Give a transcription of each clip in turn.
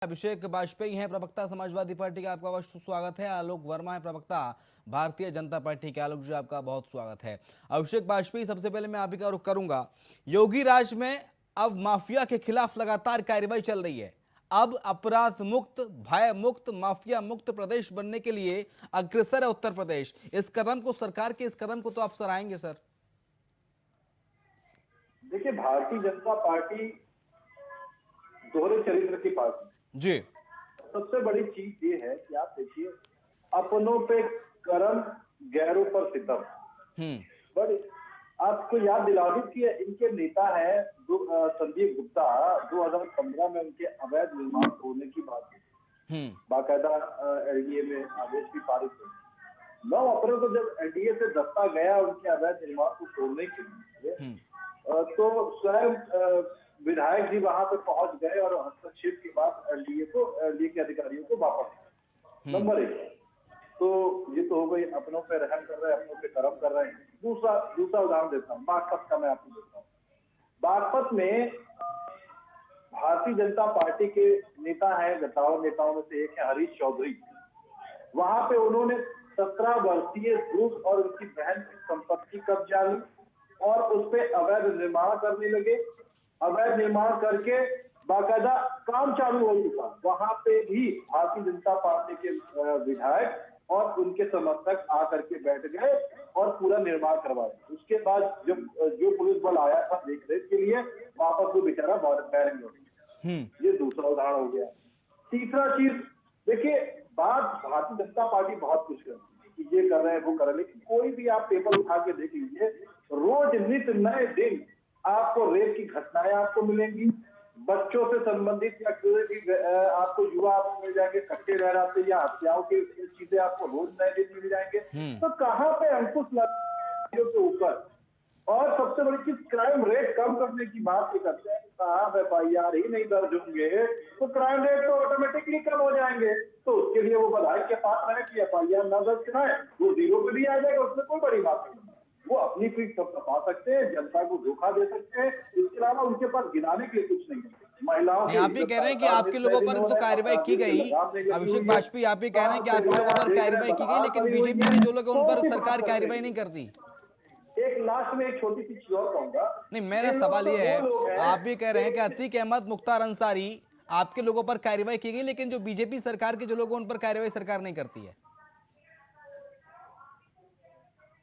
अभिषेक वाजपेयी हैं प्रवक्ता समाजवादी पार्टी का, आपका अवश्य स्वागत है। आलोक वर्मा है प्रवक्ता भारतीय जनता पार्टी के। आलोक जी, आपका बहुत स्वागत है। अभिषेक वाजपेयी, सबसे पहले मैं आप ही का रुख करूंगा। योगी राज में अब माफिया के खिलाफ लगातार कार्रवाई चल रही है। अब अपराध मुक्त, भय मुक्त, माफिया मुक्त प्रदेश बनने के लिए अग्रसर है उत्तर प्रदेश। इस कदम को, सरकार के इस कदम को तो आप सराहेंगे सर? देखिए, भारतीय जनता पार्टी दोहरे चरित्र की पार्टी जी। सबसे बड़ी चीज ये है कि आप देखिए, अपनों पे करम, गैरों पर सितम। बट आपको याद दिला दूं कि इनके नेता है संदीप गुप्ता। 2015 में उनके अवैध निर्माण तोड़ने की बात हुई, बाकायदा एनडीए में आदेश भी पारित हुए। 9 अप्रैल को जब एनडीए से दस्ता गया उनके अवैध निर्माण को तोड़ने के लिए, तो स्वयं विधायक जी वहां पे पहुंच गए और हस्तक्षेप के बाद एनडीए के अधिकारियों को वापस। नंबर 1 तो ये तो हो गई, अपनों पे रहम कर रहे हैं, अपनों पे करम कर रहे हैं। दूसरा उदाहरण देता हूँ, बागपत का मैं आपको देता हूँ। बागपत में भारतीय जनता पार्टी के नेता है, गद्दार नेताओं में से एक है हरीश चौधरी। वहां पे उन्होंने 17 वर्षीय दूध और उनकी बहन की संपत्ति कब्जा ली और उस पर अवैध निर्माण करने लगे। अवैध निर्माण करके बाकायदा काम चालू हो चुका। वहां पे भी भारतीय जनता पार्टी के विधायक और उनके समर्थक आकर के बैठ गए और पूरा निर्माण करवाया। उसके बाद जो पुलिस बल आया था देखरेख के लिए, वापस वो बेचारा बैरंग हो गया। ये दूसरा उदाहरण हो गया। तीसरा चीज देखिए, बात भारतीय जनता पार्टी बहुत कुछ करती है कि ये कर रहे हैं, वो कर रहे हैं, लेकिन कोई भी आप पेपर उठा के देख लीजिए, रोज नित्य नए दिन आपको रेप की घटनाएं आपको मिलेंगी। बच्चों से संबंधित या कोई भी आपको युवा आपको मिल जाएंगे, कट्टे लहराते या हत्याओं की चीजें आपको रोज नए दिन मिल जाएंगे। तो कहाँ पे अंकुश लगा के ऊपर? और सबसे बड़ी चीज, क्राइम रेट कम करने की बात ये करते हैं। साहब FIR ही नहीं दर्ज होंगे तो क्राइम रेट तो ऑटोमेटिकली कम हो जाएंगे। तो उसके लिए वो बधाई के पात्र है कि FIR न दर्ज कराए, वो 0 पे भी आ जाएगा, उसमें कोई बड़ी बात नहीं। वो अपनी पीठ सब तपा सकते हैं, जनता को धोखा दे सकते हैं, इसके अलावा उनके पास गिनाने के लिए कुछ नहीं है। महिलाओं नहीं, आप ही कह रहे हैं कि आपके लोगों पर तो कार्रवाई की गई। अभिषेक वाजपेयी, आप ही कह रहे हैं कि आपके लोगों पर कार्रवाई की गई, लेकिन बीजेपी के जो लोग हैं उन पर सरकार कार्रवाई नहीं करती। एक लास्ट में एक छोटी सी चीज और कहूंगा। नहीं, मेरा सवाल ये है, आप भी कह रहे हैं कि अतीक अहमद, मुख्तार अंसारी, आपके लोगों पर कार्रवाई की गई, लेकिन जो बीजेपी सरकार के जो लोग हैं उन पर कार्रवाई सरकार नहीं करती है।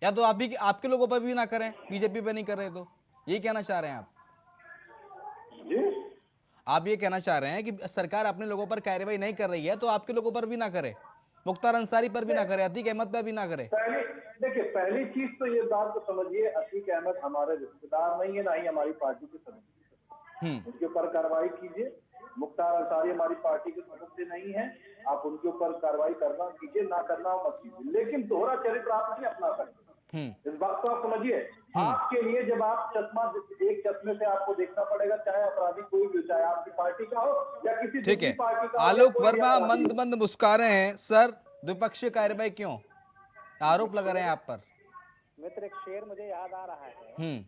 या तो आप भी आपके लोगों पर भी ना करें, बीजेपी पे नहीं कर रहे, तो यही कहना चाह रहे हैं आप? आप ये कहना चाह रहे हैं कि सरकार अपने लोगों पर कार्रवाई नहीं कर रही है तो आपके लोगों पर भी ना करे, मुख्तार अंसारी पर भी ना करे, अतीक अहमद पर भी ना करे? देखिए, पहली चीज तो ये बात को समझिए, अतीक अहमद हमारे रिश्तेदार नहीं है, ना ही हमारी पार्टी के सदस्य। उनके ऊपर कार्रवाई कीजिए। मुख्तार अंसारी हमारी पार्टी के सदस्य नहीं है, आप उनके ऊपर कार्रवाई करना कीजिए, ना करना मत कीजिए, लेकिन दोहरा चरित्र आप नहीं अपना सकते। इस बात को आप समझिए। आपके लिए जब आप एक चश्मे से आपको देखना पड़ेगा, चाहे अपराधी कोई भी, चाहे आपकी पार्टी का हो या किसी दूसरी पार्टी का हो। आलोक वर्मा मंद मंद मुस्कुरा रहे हैं। सर, द्विपक्षीय कार्रवाई क्यों? आरोप लगा रहे हैं आप पर। मित्र, एक शेर मुझे याद आ रहा है,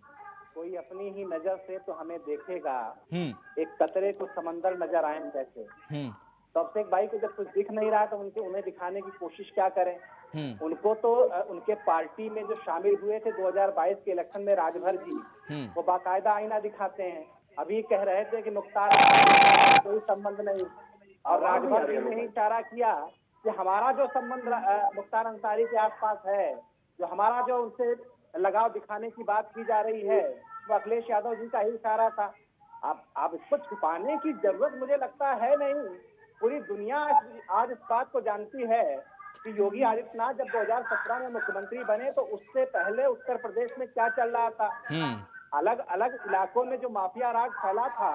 कोई अपनी ही नजर से तो हमें देखेगा, एक कतरे को समंदर नजर आए कैसे। तो अब से एक भाई को जब कुछ दिख नहीं रहा तो उन्हें दिखाने की कोशिश क्या करें। उनको तो उनके पार्टी में जो शामिल हुए थे 2022 के इलेक्शन में, राजभर जी, वो बाकायदा आईना दिखाते हैं। अभी कह रहे थे कि मुख्तार कोई संबंध नहीं, और राजभर जी ने ही इशारा किया कि हमारा जो संबंध मुख्तार अंसारी के आसपास है, जो हमारा जो उनसे लगाव दिखाने की बात की जा रही है, वो अखिलेश यादव जी का ही इशारा था। अब इसको छुपाने की जरूरत मुझे लगता है नहीं। पूरी दुनिया आज इस बात को जानती है कि योगी आदित्यनाथ जब 2017 में मुख्यमंत्री बने तो उससे पहले उत्तर प्रदेश में क्या चल रहा था। अलग अलग इलाकों में जो माफिया राज फैला था,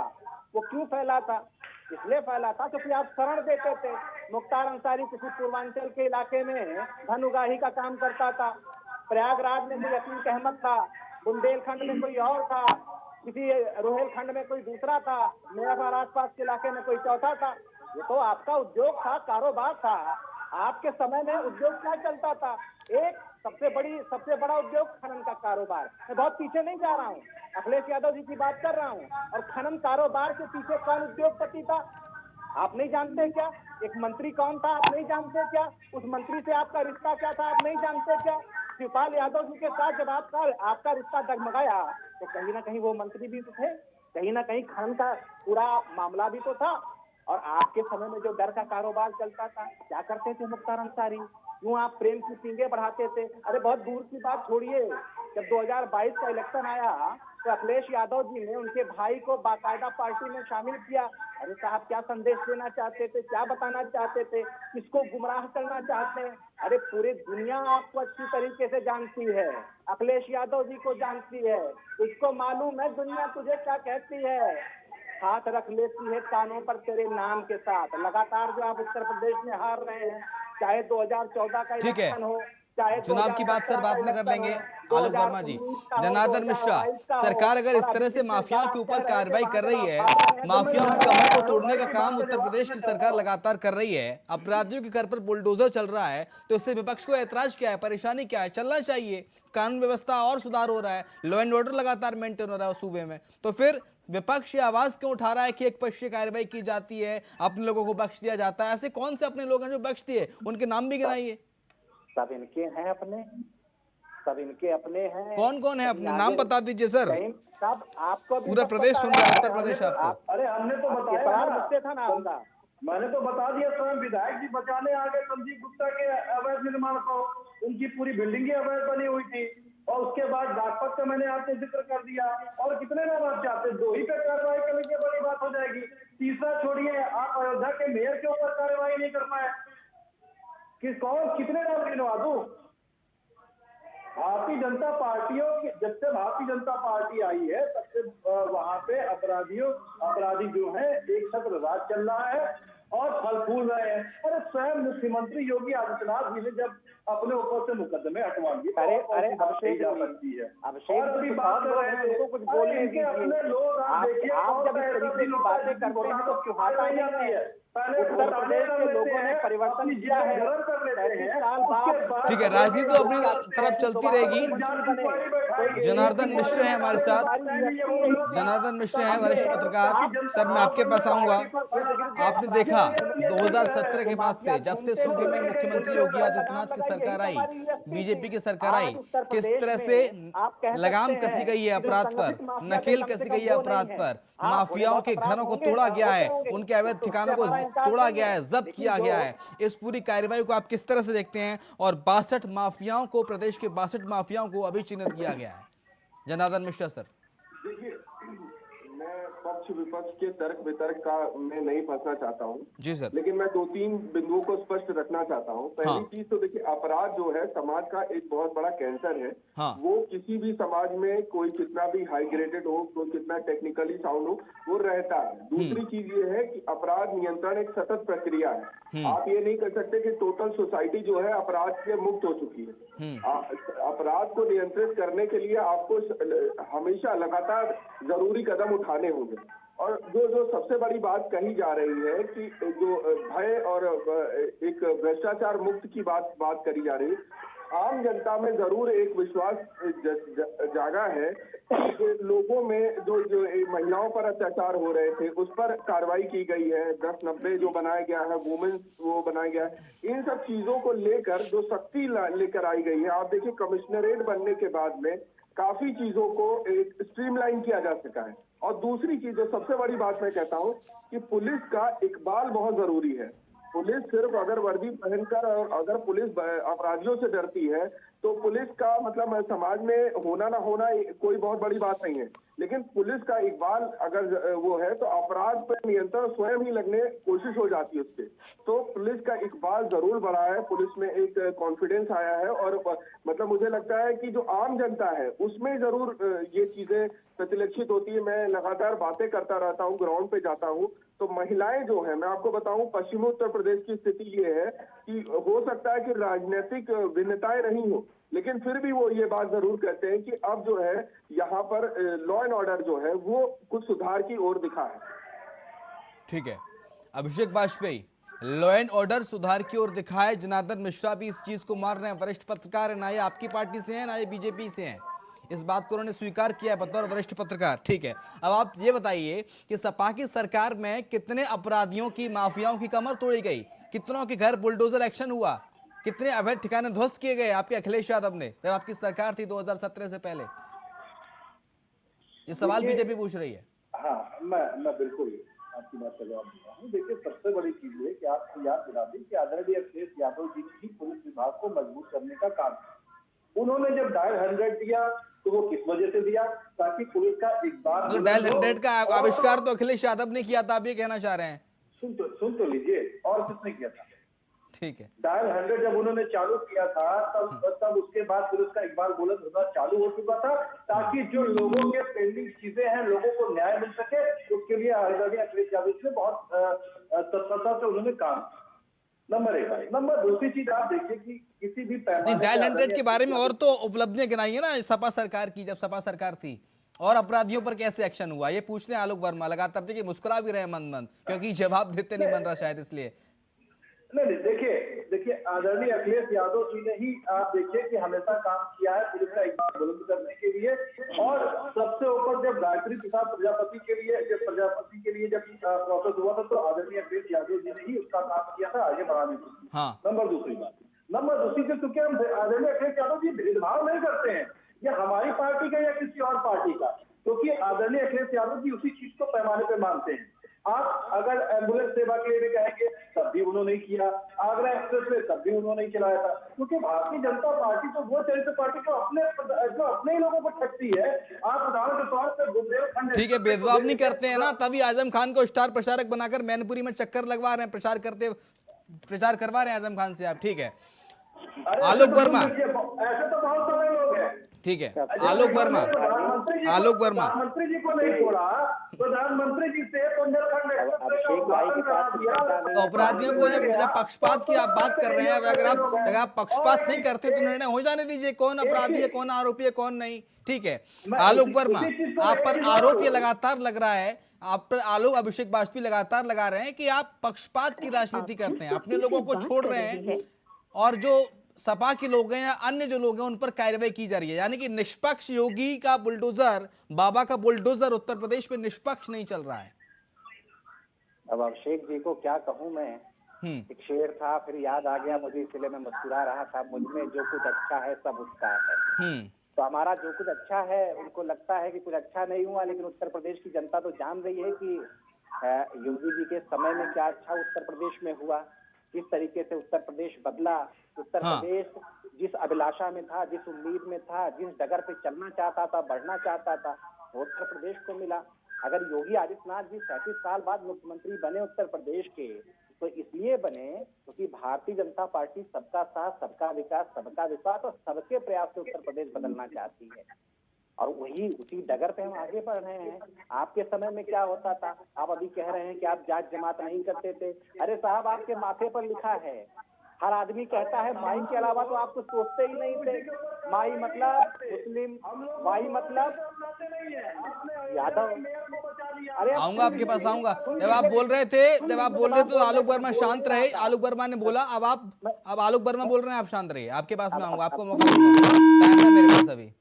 वो क्यों फैला था? इसलिए फैला था क्योंकि आप शरण देते थे। मुख्तार अंसारी किसी पूर्वांचल के इलाके में धन उगाही का काम करता था, प्रयागराज में कोई अतीक अहमद था, बुंदेलखंड में कोई और था, किसी रोहेलखंड में कोई दूसरा था, मेरा आसपास के इलाके में कोई चौथा था। ये तो आपका उद्योग था, कारोबार था। आपके समय में उद्योग क्या चलता था? एक सबसे बड़ा उद्योग खनन का कारोबार। मैं बहुत पीछे नहीं जा रहा हूँ, अखिलेश यादव जी की बात कर रहा हूँ। और खनन कारोबार के पीछे कौन उद्योगपति था? आप नहीं जानते क्या? एक मंत्री कौन था आप नहीं जानते क्या? उस मंत्री से आपका रिश्ता क्या था आप नहीं जानते क्या? शिवपाल यादव जी के साथ जब आपका रिश्ता डगमगाया तो कहीं ना कहीं वो मंत्री भी तो थे, कहीं ना कहीं खनन का पूरा मामला भी तो था। और आपके समय में जो डर का कारोबार चलता था, क्या करते थे मुख्तार अंसारी? यूं आप प्रेम की पींगे बढ़ाते थे। अरे बहुत दूर की बात छोड़िए, जब 2022 का इलेक्शन आया तो अखिलेश यादव जी ने उनके भाई को बाकायदा पार्टी में शामिल किया। अरे साहब, क्या संदेश देना चाहते थे, क्या बताना चाहते थे, किसको गुमराह करना चाहते हैं? अरे पूरी दुनिया आपको अच्छी तरीके से जानती है, अखिलेश यादव जी को जानती है, उसको मालूम है दुनिया तुझे क्या कहती है। हाथ रख लेती है कानों पर तेरे नाम के साथ। लगातार जो आप उत्तर प्रदेश में हार रहे हैं, चाहे 2014 का ठीक है, इलेक्शन हो, चाहे चुनाव की बात सर 2017 का बाद में कर इलेक्शन लेंगे। हो, आलोक वर्मा जी, 2019 का हो, जनार्दन मिश्रा, 2022 का हो, सरकार अगर और इस अभी तरह से जितने माफियाओं बार के कह ऊपर रहे थे कार्रवाई वहां कर जब रही आप है, हार रहे हैं तो माफियाओं की मैं कमर को कार्रवाई तोड़ने का की काम बात उत्तर जवाब प्रदेश में की कर रहा सरकार हूं। लगातार कर रही है, अपराधियों के घर पर बुलडोजर चल रहा है, तो इससे विपक्ष को ऐतराज क्या है, परेशानी क्या है? चलना चाहिए, कानून व्यवस्था और सुधार हो रहा है, लॉ एंड ऑर्डर लगातार मेंटेन हो रहा है सूबे में, तो फिर विपक्ष ये आवाज क्यों उठा रहा है कि एक पक्षीय कार्रवाई की जाती है, अपने लोगों को बख्श दिया जाता है? ऐसे कौन से अपने लोग हैं जो बख्श दिए? उनके नाम भी गिनाइए। सब इनके हैं अपने, सब इनके अपने हैं। कौन कौन है? कहीं अपने आगे नाम बता दीजिए सर। कहीं सब आपको भी पूरा सब प्रदेश पता सुन रहा है, है। उत्तर प्रदेश आपको। अरे हमने तो बताया इकरार ना, मुझसे था ना आपका। मैंने तो बता दिया, स्वयं विधायक जी बचाने आ गए संजीव गुप्ता के अवैध निर्माण को। उनकी पूरी बिल्डिंग ही अवैध बनी हुई थी। और उसके बाद बागपत का मैंने आपको जिक्र कर दिया। और कितने नाम आप चाहते हैं? 2 ही पे कार्रवाई करने की बड़ी बात हो जाएगी। तीसरा छोड़िए, आप अयोध्या के मेयर के ऊपर कार्रवाई नहीं कर पाए कि कौन, कितने नाम गिनवा दूं? भारतीय जनता पार्टियों की, जब से भारतीय जनता पार्टी आई है तब से वहां पे अपराधी जो है एक छत्र राज चल रहा है और फल फूल रहे हैं। अरे स्वयं मुख्यमंत्री योगी आदित्यनाथ जी ने जब अपने ऊपर से मुकदमे हटवा लिए, अरे और कौन सी बात अभिषेक कही जा जी, सकती है? अभिषेक और अभी जी, बात कर लोग रहे हैं, थे, उनको कुछ अरे बोलने इनके दीजिए। अपने लोग, आप देखिए आप कौन जब इस सा ऐसा तरीके दिन की होता है बातें जिस दिन करते हैं घोटाला तो सुहाता नहीं नहीं आती है। है। पहले उत्तर घोटाले प्रदेश कर के लेते लोगों ने हैं, परिवर्तन अपनी किया जेबें है। गरम कर लेते 35 हैं, साल उसके बाद बाद ठीक है, राजनीति तो अपनी तरफ चलती रहेगी। जनार्दन मिश्र हैं हमारे साथ, जनार्दन मिश्र हैं वरिष्ठ पत्रकार। सर मैं आपके पास आऊंगा। आपने देखा 2017 के बाद से, जब से सूबे में मुख्यमंत्री योगी आदित्यनाथ की सरकार आई, बीजेपी की सरकार आई, किस तरह से लगाम कसी गई है अपराध पर, नकेल कसी गई है अपराध पर, माफियाओं के घरों को तोड़ा गया है, उनके अवैध ठिकानों को तोड़ा गया है, जब्त किया गया है। इस पूरी कार्रवाई को आप किस तरह से देखते हैं? और 62 माफियाओं को, प्रदेश के 62 माफियाओं को अभी चिन्हित किया गया है। जनार्दन मिश्रा सर। देखिए, मैं पक्ष विपक्ष के तर्क वितर्क का मैं नहीं फंसना चाहता हूँ जी सर। लेकिन मैं 2-3 बिंदुओं को स्पष्ट रखना चाहता हूँ। पहली हाँ। चीज तो देखिए, अपराध जो है समाज का एक बहुत बड़ा कैंसर है। हाँ। वो किसी भी समाज में कोई कितना भी हाई ग्रेडेड हो, कोई कितना टेक्निकली साउंड हो, वो रहता है। दूसरी चीज ये है कि अपराध नियंत्रण एक सतत प्रक्रिया है। आप ये नहीं कर सकते कि टोटल सोसाइटी जो है अपराध से मुक्त हो चुकी है। अपराध को नियंत्रित करने के लिए आपको हमेशा लगातार जरूरी कदम उठाने होंगे। और जो सबसे बड़ी बात कही जा रही है कि जो भय और एक भ्रष्टाचार मुक्त की बात करी जा रही है, आम जनता में जरूर एक विश्वास जागा है कि लोगों में जो महिलाओं पर अत्याचार हो रहे थे उस पर कार्रवाई की गई है। 1090 जो बनाया गया है, वुमेन्स वो बनाया गया है। इन सब चीजों को लेकर जो सख्ती लेकर आई गई है, आप देखिए कमिश्नरेट बनने के बाद में काफी चीजों को एक स्ट्रीमलाइन किया जा सका है। और दूसरी चीज जो सबसे बड़ी बात मैं कहता हूँ कि पुलिस का इकबाल बहुत जरूरी है। पुलिस सिर्फ अगर वर्दी पहनकर और अगर पुलिस अपराधियों से डरती है तो पुलिस का मतलब समाज में होना ना होना कोई बहुत बड़ी बात नहीं है। लेकिन पुलिस का इकबाल अगर वो है तो अपराध पर नियंत्रण स्वयं ही लगने कोशिश हो जाती है उससे। तो पुलिस का इकबाल जरूर बढ़ा है, पुलिस में एक कॉन्फिडेंस आया है। और मतलब मुझे लगता है कि जो आम जनता है उसमें जरूर ये चीजें प्रतिलक्षित होती है। मैं लगातार बातें करता रहता हूँ, ग्राउंड पे जाता हूँ, तो महिलाएं जो है, मैं आपको बताऊं पश्चिमी उत्तर प्रदेश की स्थिति ये है कि हो सकता है कि राजनीतिक भिन्नताएं नहीं हो, लेकिन फिर भी वो ये बात जरूर कहते हैं कि अब जो है यहाँ पर लॉ एंड ऑर्डर जो है वो कुछ सुधार की ओर दिखा है। ठीक है, अभिषेक बाजपेयी, लॉ एंड ऑर्डर सुधार की ओर दिखा है। जनार्दन मिश्रा भी इस चीज को मान रहे हैं। वरिष्ठ पत्रकार है, ना ये आपकी पार्टी से हैं ना ये बीजेपी से हैं। इस बात को उन्होंने स्वीकार किया बतौर वरिष्ठ पत्रकार। ठीक है, अब आप ये बताइए कि सपा की सरकार में कितने अपराधियों की, माफियाओं की कमर तोड़ी गई, कितनों के घर बुलडोजर एक्शन हुआ, कितने अवैध ठिकाने ध्वस्त किए गए आपके अखिलेश यादव ने जब आपकी सरकार थी 2017 से पहले। ये सवाल देखिए, बीजेपी पूछ रही है। हाँ, मैं बिल्कुल आपकी बात का जवाब दे रहा हूँ। देखिए, सबसे बड़ी चीज ये कि आपको याद दिला दें कि आदरणीय अखिलेश यादव जी ने ही पुलिस विभाग को मजबूत करने का काम किया। उन्होंने जब डायल 100 दिया तो वो किस वजह से दिया, ताकि पुलिस का इकबाल मतलब डायल 100 का और आविष्कार तो अखिलेश यादव ने किया था, आप ये कहना चाह रहे हैं? सुन तो लीजिए, और किसने किया था? ठीक है। डायल 100 जब उन्होंने चालू किया था तब उसके बाद पुलिस का इकबाल बुलंद होना चालू हो चुका था, ताकि जो लोगों के पेंडिंग चीजें हैं, लोगों को न्याय मिल सके। उसके लिए आदरणीय अखिलेश यादव जी ने बहुत तत्परता से उन्होंने काम किया। नंबर 1 है। नंबर दूसरी चीज आप देखिए कि किसी भी पैमाने डायल पे 100 के बारे में और तो उपलब्धियां गिनाई है ना सपा सरकार की, जब सपा सरकार थी, और अपराधियों पर कैसे एक्शन हुआ ये पूछ रहे हैं आलोक वर्मा। लगातार देखिए मुस्कुरा भी रहे मंद मंद, क्योंकि जवाब देते नहीं बन रहा शायद इसलिए। नहीं, देखिए आदरणीय अखिलेश यादव जी ने ही, आप देखिए कि हमेशा काम किया है पुलिस का इकबाल बुलंद करने के लिए। और सबसे ऊपर जब गायत्री प्रसाद प्रजापति के लिए जब प्रोसेस हुआ था तो आदरणीय अखिलेश यादव जी ने ही उसका काम किया था आगे बढ़ाने के लिए। हाँ। नंबर दूसरी चीज, क्योंकि हम आदरणीय अखिलेश यादव जी भेदभाव नहीं करते हैं, ये हमारी पार्टी का या किसी और पार्टी का, क्योंकि आदरणीय अखिलेश यादव जी उसी चीज को पैमाने पर मानते हैं। आप अगर एम्बुलेंस सेवा के लिए भी कहेंगे तब भी उन्होंने किया, आगरा एक्सप्रेस वे तब भी उन्होंने चलाया था, क्योंकि भारतीय जनता पार्टी तो वो चरित्र पार्टी जो अपने ही लोगों को ठगती है। आप उदाहरण के तौर पर बुंदेलखंड, ठीक है, भेदभाव नहीं करते हैं ना, तभी आजम खान को स्टार प्रचारक बनाकर मैनपुरी में चक्कर लगवा रहे हैं, प्रचार करवा रहे हैं आजम खान से आप। ठीक है, आलोक वर्मा। ऐसे तो बहुत सारे लोग हैं। ठीक है, आलोक वर्मा। प्रधानमंत्री जी को नहीं छोड़ा, प्रधानमंत्री जी से बुंदेलखंड तो अपराधियों को जब पक्षपात की आप बात कर रहे हैं, अगर आप पक्षपात नहीं करते तो निर्णय हो जाने दीजिए, कौन अपराधी है, कौन आरोपी है, कौन नहीं। ठीक है, आलोक वर्मा, आप पर आरोप ये लगातार लग रहा है, आप पर आलोक अभिषेक बाजपेयी लगातार लगा रहे हैं कि आप पक्षपात की राजनीति करते हैं, अपने लोगों को छोड़ रहे हैं, और जो सपा के लोग हैं या अन्य जो लोग हैं उन पर कार्रवाई की जा रही है। यानी कि निष्पक्ष योगी का बुलडोजर, बाबा का बुलडोजर उत्तर प्रदेश में निष्पक्ष नहीं चल रहा है। अब अभिषेक जी को क्या कहूं मैं, एक शेर था फिर याद आ गया मुझे, इसलिए मैं मुस्कुरा रहा था। मुझमें जो कुछ अच्छा है सब उसका है। तो हमारा जो कुछ अच्छा है, उनको लगता है कि कुछ अच्छा नहीं हुआ, लेकिन उत्तर प्रदेश की जनता तो जान रही है कि योगी जी के समय में क्या अच्छा उत्तर प्रदेश में हुआ, किस तरीके से उत्तर प्रदेश बदला। उत्तर प्रदेश जिस अभिलाषा में था, जिस उम्मीद में था, जिस डगर पे चलना चाहता था, बढ़ना चाहता था, वो उत्तर प्रदेश को मिला। अगर योगी आदित्यनाथ जी 37 साल बाद मुख्यमंत्री बने उत्तर प्रदेश के, तो इसलिए बने क्योंकि भारतीय जनता पार्टी सबका साथ, सबका विकास, सबका विश्वास और सबके प्रयास से उत्तर प्रदेश बदलना चाहती है, और वही उसी डगर पे हम आगे बढ़ रहे हैं। आपके समय में क्या होता था, आप अभी कह रहे हैं कि आप जात जमात नहीं करते थे। अरे साहब, आपके माथे पर लिखा है, हर आदमी कहता है माई के अलावा तो आप कुछ सोचते ही नहीं थे। माई मतलब मुस्लिम, माई मतलब यादव। अरे आऊंगा आपके पास, आऊंगा। जब आप बोल रहे थे तो आलोक वर्मा शांत रहे, आलोक वर्मा ने बोला। अब आलोक वर्मा बोल रहे हैं, आप शांत रहिए, आपके पास में आऊंगा, आपको मौका दूंगा, टाइम है मेरे पास अभी।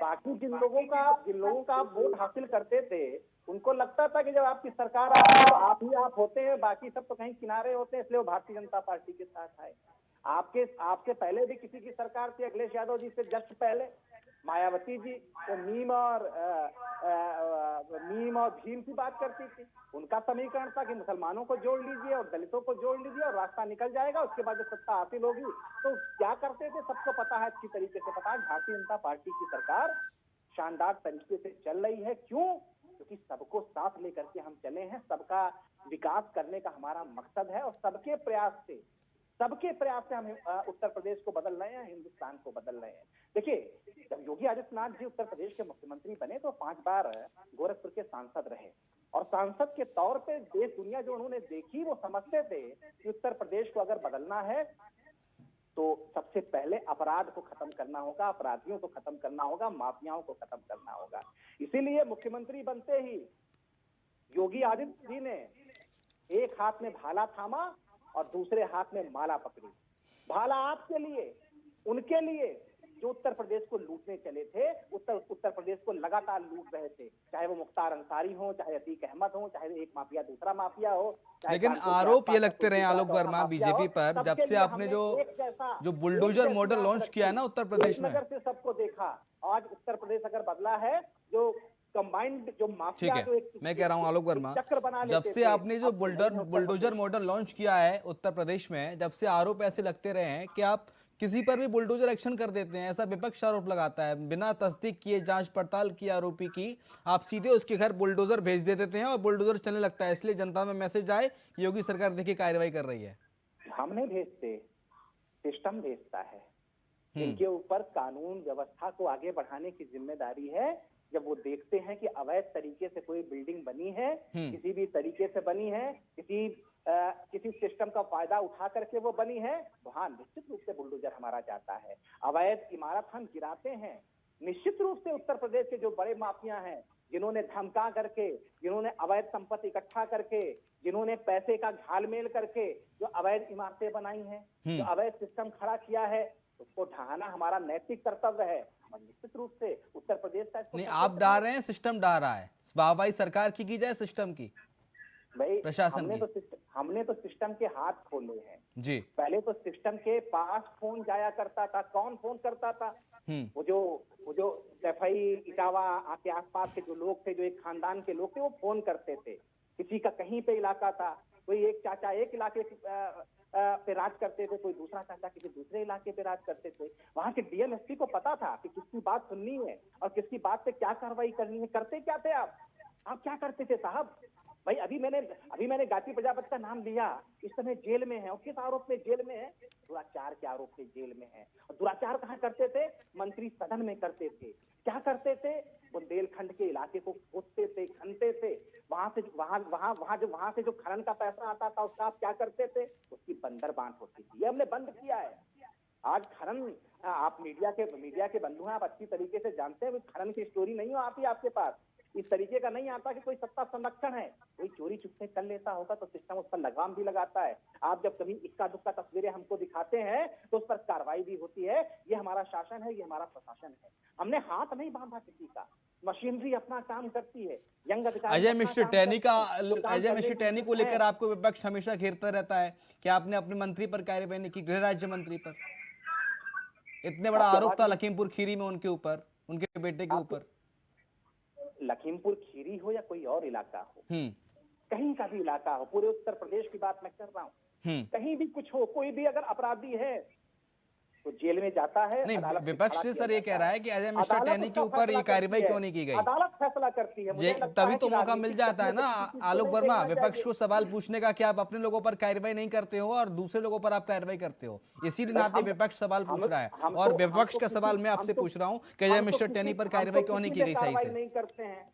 बाकी जिन लोगों का आप वोट हासिल करते थे, उनको लगता था कि जब आपकी सरकार आती है तो आप होते हैं, बाकी सब तो कहीं किनारे होते हैं, इसलिए वो भारतीय जनता पार्टी के साथ आए। आपके पहले भी किसी की सरकार थी, अखिलेश यादव जी से जस्ट पहले मायावती जी, तो मीम और भीम की बात करती थी। उनका समीकरण था कि मुसलमानों को जोड़ लीजिए और दलितों को जोड़ लीजिए और रास्ता निकल जाएगा, उसके बाद जब सत्ता हासिल होगी। तो क्या करते थे सबको पता है, अच्छी तरीके से पता है। भारतीय जनता पार्टी की सरकार शानदार तरीके से चल रही है। क्यों? क्योंकि सबको साथ लेकर के हम चले हैं, सबका विकास करने का हमारा मकसद है, और सबके प्रयास से हम उत्तर प्रदेश को बदल रहे हैं, हिंदुस्तान को बदल रहे हैं। देखिए, जब योगी आदित्यनाथ जी उत्तर प्रदेश के मुख्यमंत्री बने तो 5 बार गोरखपुर के सांसद रहे, और सांसद के तौर पे देश दुनिया जो उन्होंने देखी, वो समझते थे कि उत्तर प्रदेश को अगर बदलना है तो सबसे पहले अपराध को खत्म करना होगा, अपराधियों को खत्म करना होगा, माफियाओं को खत्म करना होगा। इसीलिए मुख्यमंत्री बनते ही योगी आदित्य जी ने एक हाथ में भाला थामा और दूसरे हाथ में माला पकड़ी। भाला आपके लिए, उनके लिए जो उत्तर प्रदेश को लूटने चले थे, उत्तर प्रदेश को लगातार लूट रहे थे, चाहे वो मुख्तार अंसारी हो, चाहे अतीक अहमद हो, चाहे एक माफिया दूसरा माफिया हो। लेकिन आरोप ये लगते रहे आलोक वर्मा बीजेपी पर, जब से आपने जो बुलडोजर मॉडल लॉन्च किया है ना उत्तर प्रदेश में, नजर से सबको देखा। आज उत्तर प्रदेश अगर बदला है, जो कंबाइंड जो माफिया, ठीक है, मैं कह रहा हूं आलोक वर्मा, जब से आपने जो बुलडोजर मॉडल लॉन्च किया है उत्तर प्रदेश में, जब से आरोप ऐसे लगते रहे हैं कि आप किसी पर भी बुलडोजर एक्शन कर देते हैं, ऐसा विपक्ष आरोप लगाता है, बिना तस्दीक किए, जांच पड़ताल की आरोपी की आप सीधे उसके घर बुलडोजर भेज दे देते हैं और बुलडोजर चलने लगता है। इसलिए जनता में मैसेज आए कि योगी सरकार देखिए कार्रवाई कर रही है। हम नहीं भेजते, सिस्टम भेजता है। इनके ऊपर कानून व्यवस्था को आगे बढ़ाने की जिम्मेदारी है। जब वो देखते हैं कि अवैध तरीके से कोई बिल्डिंग बनी है, किसी भी तरीके से बनी है, किसी सिस्टम का फायदा उठा करके वो बनी है, वहां निश्चित रूप से बुलडोजर हमारा जाता है। अवैध इमारत हम गिराते हैं। निश्चित रूप से उत्तर प्रदेश के जो बड़े माफिया हैं, जिन्होंने धमका करके, जिन्होंने अवैध संपत्ति इकट्ठा करके, जिन्होंने पैसे का घालमेल करके जो अवैध इमारतें बनाई हैं, जो अवैध सिस्टम खड़ा किया है, उसको ढहाना हमारा नैतिक कर्तव्य है। और निश्चित रूप से उत्तर प्रदेश का नहीं, आप डाल रहे हैं, सिस्टम डाल रहा है। वाहवाही सरकार की जाए सिस्टम की, भाई प्रशासन हमने तो सिस्टम के हाथ खोले हैं जी। पहले तो सिस्टम के पास फोन जाया करता था। कौन फोन करता था? वो जो सफाई इटावा के आसपास के जो लोग थे, जो एक खानदान के लोग थे, वो फोन करते थे। किसी का कहीं पे इलाका था, कोई एक चाचा एक इलाके पे राज करते थे, कोई दूसरा चाचा किसी दूसरे इलाके पे राज करते थे। वहां के डीएम एसपी को पता था कि किसकी बात सुननी है और किसकी बात पे क्या कार्रवाई करनी है। करते क्या थे आप क्या करते थे साहब? भाई अभी मैंने गायत्री प्रजापति का नाम लिया, इस समय जेल में है। और किस आरोप में जेल में है? दुराचार के आरोप में जेल में है। और दुराचार कहाँ करते थे? मंत्री सदन में करते थे। क्या करते थे? बुंदेलखंड के इलाके को खोदते थे, खनते थे। वहां से जो खनन का पैसा आता था, उसका आप क्या करते थे? उसकी बंदर बांट होती थी। ये हमने बंद किया है। आज खनन, आप मीडिया के बंधु हैं, आप अच्छी तरीके से जानते हैं, खनन की स्टोरी नहीं आती आपके पास। इस तरीके का नहीं आता कि कोई सत्ता संरक्षण है, कोई चोरी चुपके कर लेता होगा तो सिस्टम उस पर लगाम भी लगाता है। आप जब कभी इक्का दुक्का तस्वीरें हमको दिखाते हैं तो उस पर कार्रवाई भी होती है। ये हमारा शासन है, ये हमारा प्रशासन है। हमने हाथ नहीं बांधा किसी का। मशीनरी अपना काम करती है। यंग अधिकारी अजय मिश्र टैनी को लेकर आपको विपक्ष हमेशा घेरता रहता है कि आपने अपने मंत्री पर कार्रवाई नहीं की, गृह राज्य मंत्री पर। इतने बड़ा आरोप था लखीमपुर खीरी में उनके ऊपर, उनके बेटे के ऊपर। लखीमपुर खीरी हो या कोई और इलाका हो, कहीं का भी इलाका हो, पूरे उत्तर प्रदेश की बात मैं कर रहा हूँ, कहीं भी कुछ हो, कोई भी अगर अपराधी है तो जेल में जाता है। नहीं, विपक्ष से सर ये कह रहा है कि अजय मिश्रा टैनी के ऊपर ये कार्रवाई क्यों नहीं की गई? अदालत फैसला करती है। तभी तो मौका मिल जाता है ना आलोक वर्मा, विपक्ष को सवाल पूछने का कि आप अपने लोगों पर कार्रवाई नहीं करते हो और दूसरे लोगों पर आप कार्रवाई करते हो। इसी नाते विपक्ष सवाल पूछ रहा है और विपक्ष का सवाल मैं आपसे पूछ रहा हूँ कि अजय मिश्रा टैनी पर कार्रवाई क्यों नहीं की गई सही से? नहीं करते हैं,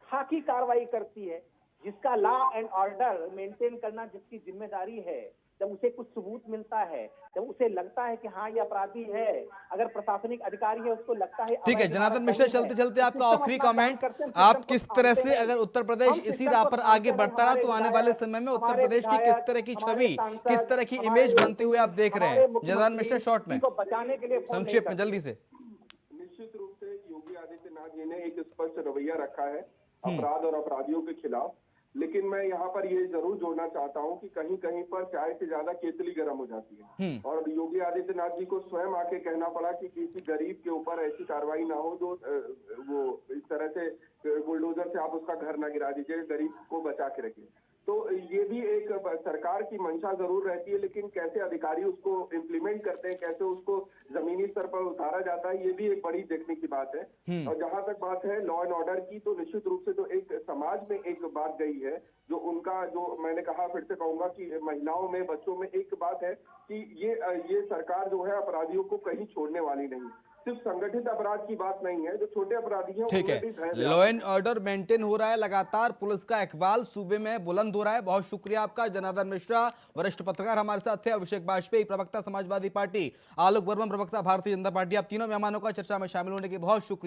खाकी कार्रवाई करती है। जिसका लॉ एंड ऑर्डर मेंटेन करना जिसकी जिम्मेदारी है, जब उसे कुछ सबूत मिलता है, जब उसे लगता है कि हाँ ये अपराधी है, अगर प्रशासनिक अधिकारी है उसको लगता है। ठीक है जनार्दन मिश्रा, चलते चलते आपका आखिरी कमेंट, आप किस तरह से अगर उत्तर प्रदेश इसी राह पर आगे बढ़ता रहा तो आने वाले समय में उत्तर प्रदेश की किस तरह की छवि, किस तरह की इमेज बनते हुए आप देख रहे हैं? जनार्दन मिश्रा शॉर्ट में, बचाने के लिए संक्षेप में, जल्दी से। निश्चित रूप से योगी आदित्यनाथ जी ने एक स्पष्ट रवैया रखा है अपराध और अपराधियों के खिलाफ। लेकिन मैं यहाँ पर ये जरूर जोड़ना चाहता हूँ कि कहीं कहीं पर चाय से ज्यादा केतली गर्म हो जाती है। और योगी आदित्यनाथ जी को स्वयं आके कहना पड़ा कि किसी गरीब के ऊपर ऐसी कार्रवाई ना हो जो वो इस तरह से बुलडोजर से आप उसका घर ना गिरा दीजिए, गरीब को बचा के रखिए। तो ये भी एक सरकार की मंशा जरूर रहती है, लेकिन कैसे अधिकारी उसको इम्प्लीमेंट करते हैं, कैसे उसको जमीनी स्तर पर उतारा जाता है, ये भी एक बड़ी देखने की बात है। और जहां तक बात है लॉ एंड ऑर्डर की, तो निश्चित रूप से जो एक समाज में एक बात गई है, जो उनका जो मैंने कहा, फिर से कहूंगा कि महिलाओं में, बच्चों में एक बात है कि ये सरकार जो है अपराधियों को कहीं छोड़ने वाली नहीं। सिर्फ संगठित अपराध की बात नहीं है, जो छोटे अपराधी हैं। ठीक है, लॉ एंड ऑर्डर मेंटेन हो रहा है लगातार, पुलिस का इकबाल सूबे में बुलंद हो रहा है। बहुत शुक्रिया आपका जनार्दन मिश्रा, वरिष्ठ पत्रकार हमारे साथ थे। अभिषेक बाजपेयी, प्रवक्ता समाजवादी पार्टी, आलोक वर्मा, प्रवक्ता भारतीय जनता पार्टी, आप तीनों मेहमानों का चर्चा में शामिल होने के बहुत शुक्रिया।